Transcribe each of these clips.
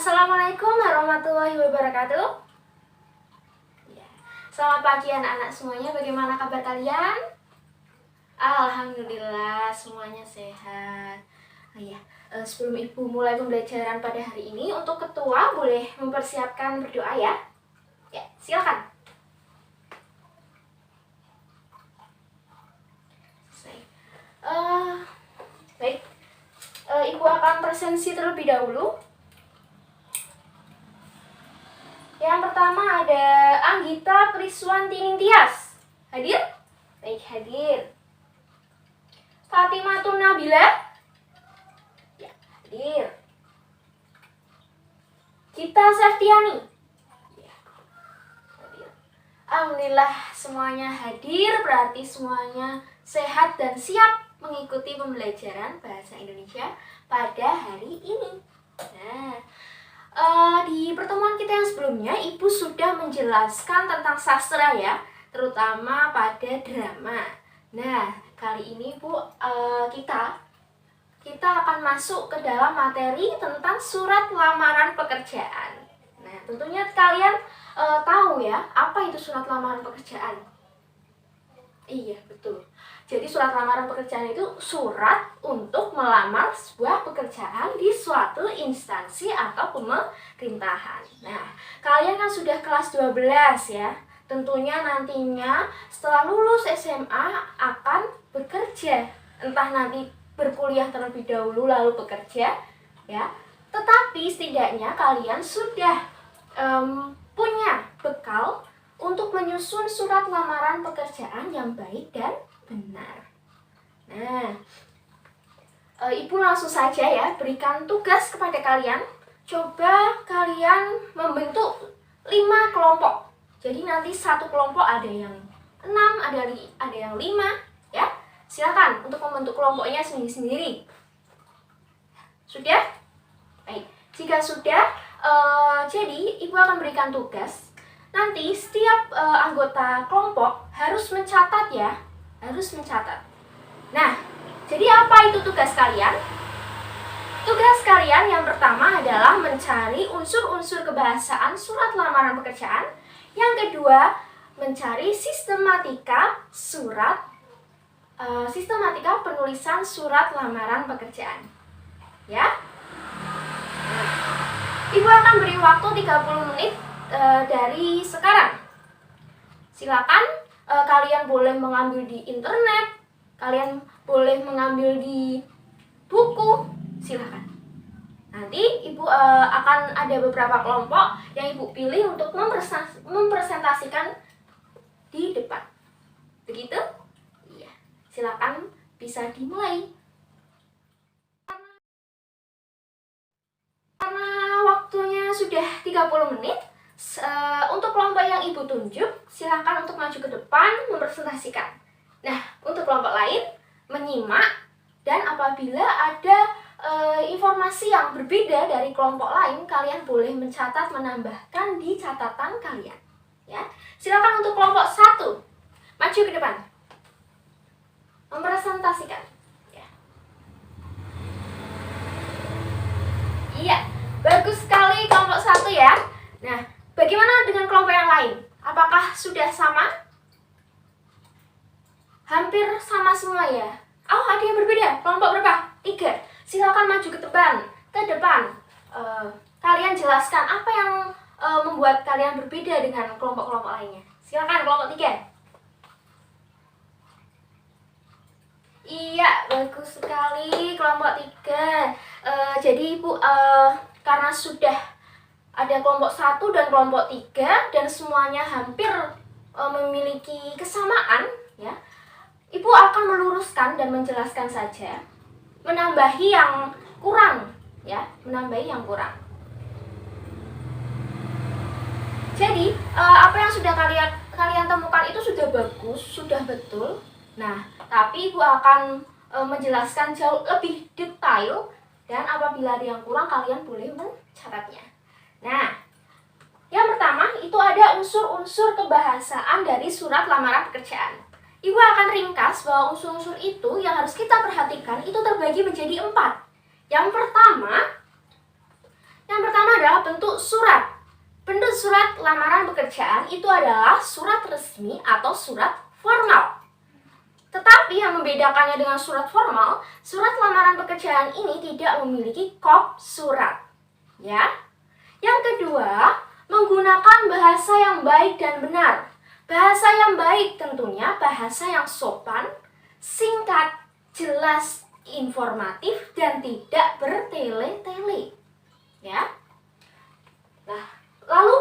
Assalamualaikum warahmatullahi wabarakatuh. Ya. Selamat pagi anak-anak semuanya, bagaimana kabar kalian? Alhamdulillah semuanya sehat. Sebelum ibu mulai pembelajaran pada hari ini, untuk ketua boleh mempersiapkan berdoa ya. Ya, silakan. Baik, ibu akan presensi terlebih dahulu. Yang pertama ada Anggita Priswanti Ningtyas. Hadir? Baik, hadir. Fatimatun Nabila? Ya, hadir. Gita Septiani? Ya, hadir. Alhamdulillah semuanya hadir, berarti semuanya sehat dan siap mengikuti pembelajaran bahasa Indonesia pada hari ini. Di pertemuan kita yang sebelumnya, Ibu sudah menjelaskan tentang sastra ya, terutama pada drama. Nah, kali ini Bu, kita akan masuk ke dalam materi tentang surat lamaran pekerjaan. Nah, tentunya kalian tahu ya, apa itu surat lamaran pekerjaan? Iya, betul. Jadi surat lamaran pekerjaan itu surat untuk melamar sebuah pekerjaan di suatu instansi atau pemerintahan. Nah, kalian kan sudah kelas 12 ya. Tentunya nantinya setelah lulus SMA akan bekerja. Entah nanti berkuliah terlebih dahulu lalu bekerja ya. Tetapi setidaknya kalian sudah punya bekal untuk menyusun surat lamaran pekerjaan yang baik dan benar. Nah, Ibu langsung saja ya berikan tugas kepada kalian. Coba kalian membentuk 5 kelompok. Jadi nanti satu kelompok ada yang 6, ada yang 5 ya. Silakan untuk membentuk kelompoknya sendiri-sendiri. Sudah? Baik. Jika sudah, jadi Ibu akan berikan tugas. Nanti setiap anggota kelompok harus mencatat ya. Harus mencatat. Nah, jadi apa itu tugas kalian? Tugas kalian yang pertama adalah mencari unsur-unsur kebahasaan surat lamaran pekerjaan. Yang kedua, mencari sistematika penulisan surat lamaran pekerjaan. Ya. Ibu akan beri waktu 30 menit dari sekarang. Silakan. Kalian boleh mengambil di internet, kalian boleh mengambil di buku, silakan. Nanti Ibu akan ada beberapa kelompok yang Ibu pilih untuk mempresentasikan di depan. Begitu? Iya. Silakan bisa dimulai. Karena waktunya sudah 30 menit, untuk kelompok yang Ibu tunjuk, silakan untuk maju ke depan mempresentasikan. Nah, untuk kelompok lain, menyimak, dan apabila ada informasi yang berbeda dari kelompok lain, kalian boleh mencatat, menambahkan di catatan kalian. Ya, silakan untuk kelompok 1, maju ke depan, mempresentasikan. Ya. Iya, bagus sekali kelompok 1 ya. Nah, bagaimana dengan kelompok yang lain? Apakah sudah sama? Hampir sama semua ya? Oh, ada yang berbeda. Kelompok berapa? 3. Silakan maju ke depan. Kalian jelaskan apa yang membuat kalian berbeda dengan kelompok-kelompok lainnya. Silakan kelompok 3. Iya, bagus sekali kelompok 3. Jadi Ibu, karena sudah ada kelompok 1 dan kelompok 3 dan semuanya hampir memiliki kesamaan ya. Ibu akan meluruskan dan menjelaskan saja, menambahi yang kurang ya, menambahi yang kurang. Jadi apa yang sudah kalian temukan itu sudah bagus, sudah betul. Nah, tapi Ibu akan menjelaskan jauh lebih detail, dan apabila ada yang kurang kalian boleh mencatatnya. Nah, yang pertama itu ada unsur-unsur kebahasaan dari surat lamaran pekerjaan. Ibu akan ringkas bahwa unsur-unsur itu yang harus kita perhatikan itu terbagi menjadi 4. Yang pertama adalah pekerjaan itu adalah surat resmi atau surat formal. Tetapi yang membedakannya dengan surat formal, surat lamaran pekerjaan ini tidak memiliki kop surat. Ya. Yang kedua, menggunakan bahasa yang baik dan benar. Bahasa yang baik tentunya bahasa yang sopan, singkat, jelas, informatif, dan tidak bertele-tele. Ya. Nah, lalu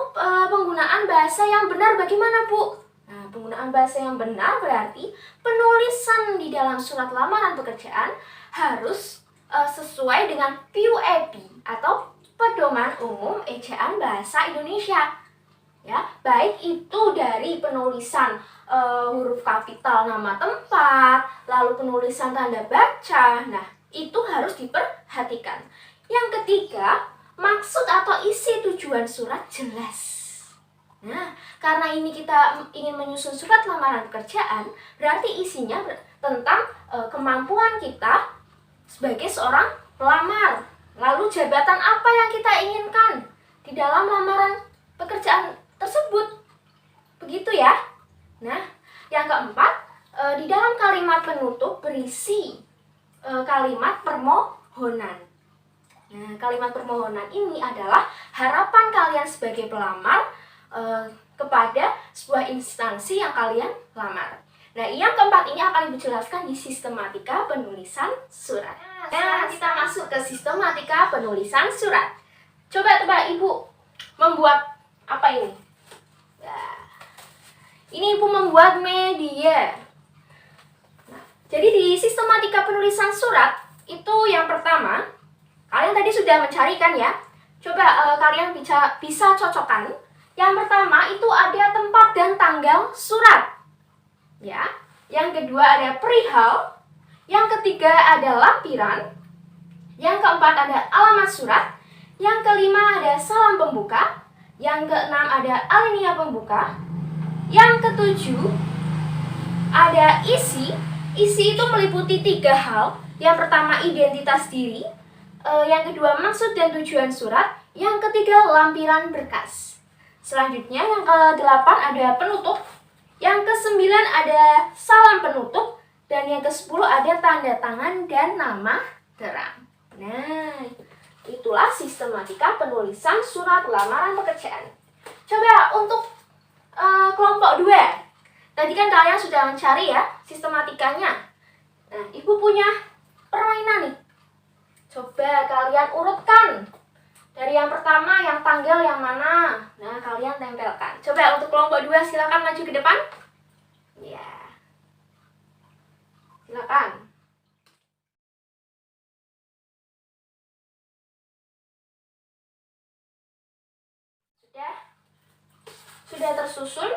penggunaan bahasa yang benar bagaimana, Bu? Nah, penggunaan bahasa yang benar berarti penulisan di dalam surat lamaran pekerjaan harus sesuai dengan PUEB atau Pedoman Umum Ejaan Bahasa Indonesia. Ya, baik itu dari penulisan huruf kapital nama tempat, lalu penulisan tanda baca. Nah, itu harus diperhatikan. Yang ketiga, maksud atau isi tujuan surat jelas. Nah, karena ini kita ingin menyusun surat lamaran pekerjaan, berarti isinya tentang kemampuan kita sebagai seorang pelamar. Lalu jabatan apa yang kita inginkan di dalam lamaran pekerjaan tersebut. Begitu ya. Nah, yang keempat, di dalam kalimat penutup berisi kalimat permohonan. Nah, kalimat permohonan ini adalah harapan kalian sebagai pelamar kepada sebuah instansi yang kalian lamar. Nah, yang keempat ini akan dijelaskan di sistematika penulisan surat. Nah, kita masuk ke sistematika penulisan surat. Coba Ibu membuat apa ini? Nah, ini Ibu membuat media. Nah, jadi di sistematika penulisan surat itu yang pertama, kalian tadi sudah mencari kan ya? Coba kalian bisa cocokkan. Yang pertama itu ada tempat dan tanggal surat. Ya. Yang kedua ada perihal. Yang ketiga ada lampiran. Yang keempat ada alamat surat. Yang kelima ada salam pembuka. Yang keenam ada alinea pembuka. Yang ketujuh ada isi. Isi itu meliputi 3 hal. Yang pertama identitas diri. Yang kedua maksud dan tujuan surat. Yang ketiga lampiran berkas. Selanjutnya yang ke-8 ada penutup, yang ke-9 ada salam penutup, dan yang ke-10 ada tanda tangan dan nama terang. Nah, itulah sistematika penulisan surat lamaran pekerjaan. Coba untuk kelompok 2. Tadi kan kalian sudah mencari ya sistematikanya. Nah, Ibu punya permainan nih. Coba kalian urutkan. Dari yang pertama, yang tanggal yang mana? Nah, kalian tempelkan. Coba untuk kelompok 2, silakan maju ke depan. Ya. Silakan. Sudah tersusun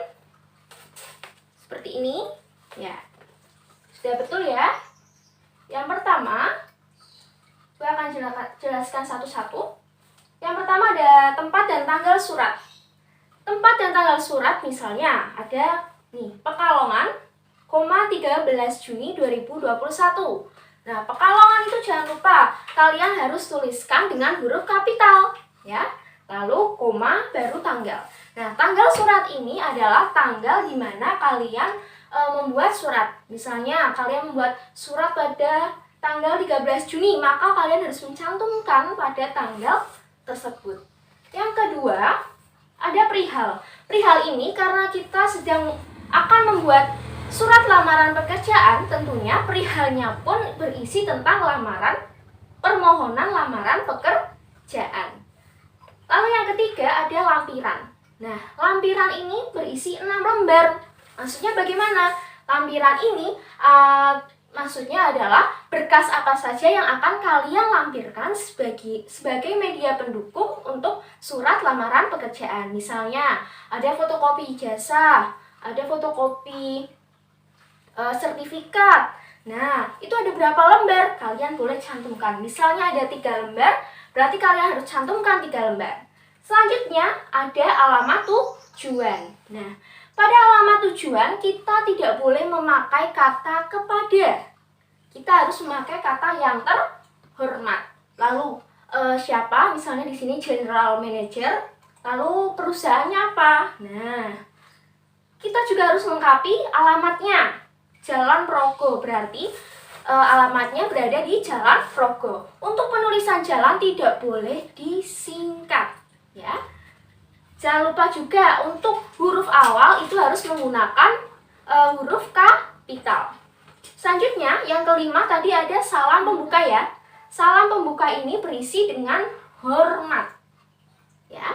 seperti ini. Ya. Sudah betul ya? Yang pertama, saya akan jelaskan satu-satu. Yang pertama ada tempat dan tanggal surat. Tempat dan tanggal surat misalnya ada nih, Pekalongan, 13 Juni 2021. Nah, Pekalongan itu jangan lupa kalian harus tuliskan dengan huruf kapital, ya. Lalu koma baru tanggal. Nah, tanggal surat ini adalah tanggal di mana kalian membuat surat. Misalnya kalian membuat surat pada tanggal 13 Juni, maka kalian harus mencantumkan pada tanggal tersebut. Yang kedua, ada perihal. Perihal ini karena kita sedang akan membuat surat lamaran pekerjaan, tentunya perihalnya pun berisi tentang permohonan lamaran pekerjaan. Lalu yang ketiga ada lampiran. Nah, lampiran ini berisi 6 lembar. Maksudnya bagaimana? Lampiran ini maksudnya adalah berkas apa saja yang akan kalian lampirkan sebagai media pendukung untuk surat lamaran pekerjaan. Misalnya, ada fotokopi ijazah, ada fotokopi sertifikat. Nah, itu ada berapa lembar? Kalian boleh cantumkan. Misalnya ada 3 lembar, berarti kalian harus cantumkan 3 lembar. Selanjutnya, ada alamat tujuan. Nah, pada alamat tujuan, kita tidak boleh memakai kata kepada. Kita harus memakai kata yang terhormat. Lalu, siapa? Misalnya di sini general manager. Lalu perusahaannya apa? Nah, kita juga harus melengkapi alamatnya. Jalan Progo, berarti alamatnya berada di Jalan Progo. Untuk penulisan jalan tidak boleh disingkat, ya. Jangan lupa juga untuk huruf awal itu harus menggunakan huruf kapital. Selanjutnya, yang kelima tadi ada salam pembuka ya. Salam pembuka ini berisi dengan hormat, ya.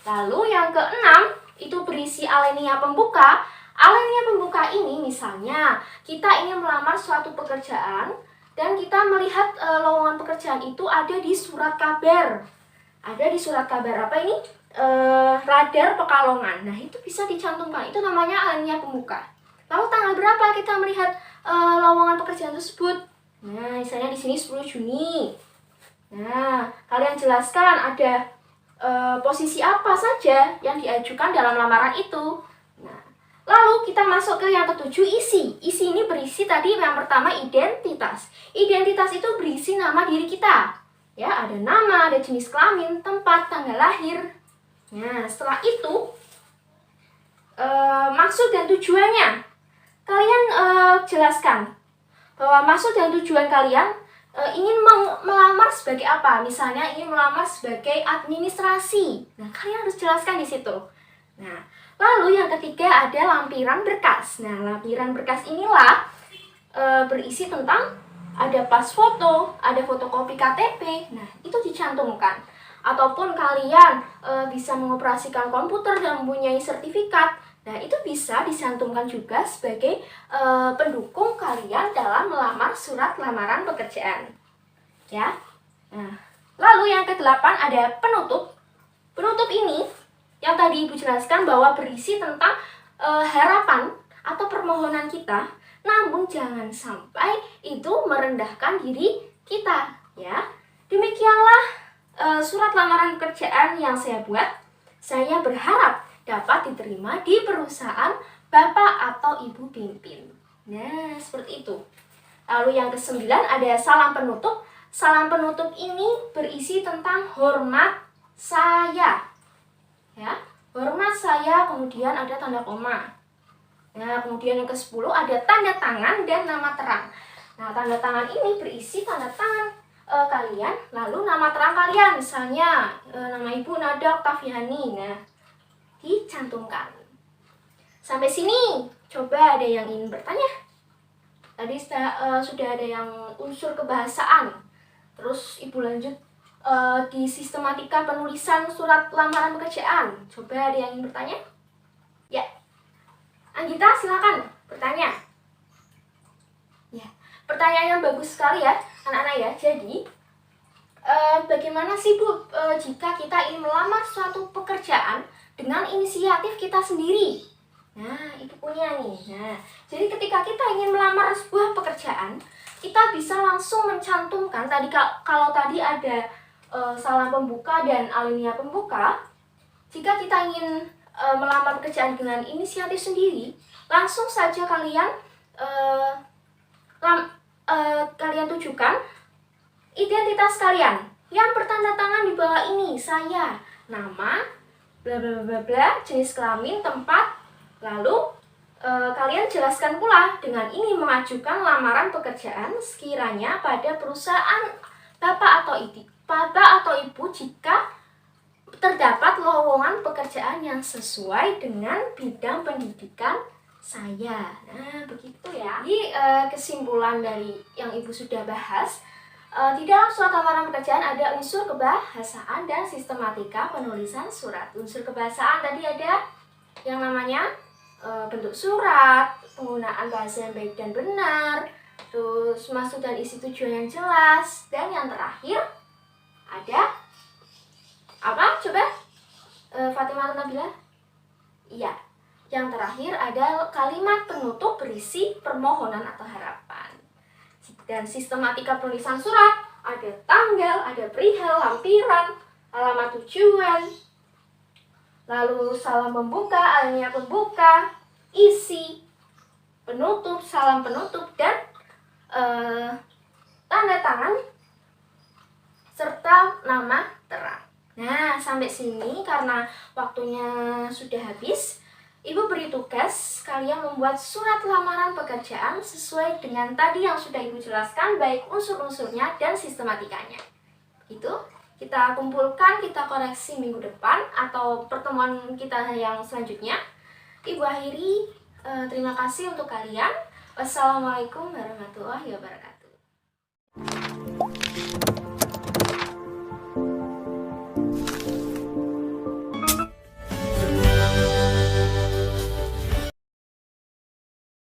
Lalu yang keenam itu berisi alinea pembuka. Alinea pembuka ini misalnya kita ingin melamar suatu pekerjaan dan kita melihat lowongan pekerjaan itu ada di surat kabar. Ada di surat kabar apa ini? Radar Pekalongan. Nah, itu bisa dicantumkan. Itu namanya alinea pembuka. Lalu tanggal berapa kita melihat lowongan pekerjaan tersebut? Nah, misalnya di sini 10 Juni. Nah, kalian jelaskan ada posisi apa saja yang diajukan dalam lamaran itu. Nah, lalu kita masuk ke yang ketujuh, isi. Isi ini berisi tadi yang pertama identitas. Identitas itu berisi nama diri kita. Ya, ada nama, ada jenis kelamin, tempat, tanggal lahir. Nah, setelah itu maksud dan tujuannya. Kalian jelaskan bahwa maksud dan tujuan kalian ingin melamar sebagai apa? Misalnya ingin melamar sebagai administrasi. Nah, kalian harus jelaskan di situ. Nah, lalu yang ketiga ada lampiran berkas. Nah, lampiran berkas inilah berisi tentang ada pas foto, ada fotokopi KTP. Nah, itu dicantumkan. Ataupun kalian bisa mengoperasikan komputer dan mempunyai sertifikat. Nah, itu bisa dicantumkan juga sebagai pendukung kalian dalam melamar surat lamaran pekerjaan. Ya. Nah, lalu yang kedelapan ada penutup. Penutup ini yang tadi Ibu jelaskan bahwa berisi tentang harapan atau permohonan kita, namun jangan sampai itu merendahkan diri kita, ya. Demikianlah surat lamaran pekerjaan yang saya buat. Saya berharap dapat diterima di perusahaan Bapak atau Ibu pimpin. Nah, seperti itu. Lalu yang kesembilan ada salam penutup. Salam penutup ini berisi tentang hormat saya. Ya, hormat saya, kemudian ada tanda koma. Nah, kemudian yang ke-10 ada tanda tangan dan nama terang. Nah, tanda tangan ini berisi tanda tangan kalian, lalu nama terang kalian, misalnya nama Ibu Nada Oktaviani. Nah, dicantumkan. Sampai sini, coba ada yang ingin bertanya? Tadi sudah ada yang unsur kebahasaan. Terus Ibu lanjut di sistematika penulisan surat lamaran pekerjaan. Coba ada yang ingin bertanya? Ya, Anggita silakan bertanya. Ya, pertanyaan yang bagus sekali ya, anak-anak ya. Jadi, bagaimana sih Bu jika kita ingin melamar suatu pekerjaan dengan inisiatif kita sendiri? Nah, Ibu punya nih. Nah, jadi ketika kita ingin melamar sebuah pekerjaan, kita bisa langsung mencantumkan tadi kalau tadi ada salam pembuka dan alinea pembuka. Jika kita ingin melamar pekerjaan dengan inisiatif sendiri, langsung saja kalian kalian tujukan identitas kalian yang bertanda tangan di bawah ini, saya, nama, bla bla bla bla, jenis kelamin, tempat, lalu kalian jelaskan pula dengan ini mengajukan lamaran pekerjaan sekiranya pada perusahaan Bapak atau Ibu jika terdapat lowongan pekerjaan yang sesuai dengan bidang pendidikan saya. Nah, begitu ya. Jadi kesimpulan dari yang Ibu sudah bahas, di dalam surat lamaran pekerjaan ada unsur kebahasaan dan sistematika penulisan surat. Unsur kebahasaan tadi ada yang namanya bentuk surat, penggunaan bahasa yang baik dan benar, terus maksud dan isi tujuan yang jelas, dan yang terakhir ada apa? Coba Fatimah Nabila. Iya, yang terakhir ada kalimat penutup berisi permohonan atau harapan. Dan sistematika penulisan surat ada tanggal, ada perihal, lampiran, alamat tujuan, lalu salam pembuka, alinea pembuka, isi, penutup, salam penutup, dan tanda tangan serta nama terang. Nah, sampai sini karena waktunya sudah habis, Ibu beri tugas kalian membuat surat lamaran pekerjaan sesuai dengan tadi yang sudah Ibu jelaskan, baik unsur-unsurnya dan sistematikanya. Itu kita kumpulkan, kita koreksi minggu depan atau pertemuan kita yang selanjutnya. Ibu akhiri, terima kasih untuk kalian. Wassalamualaikum warahmatullahi wabarakatuh.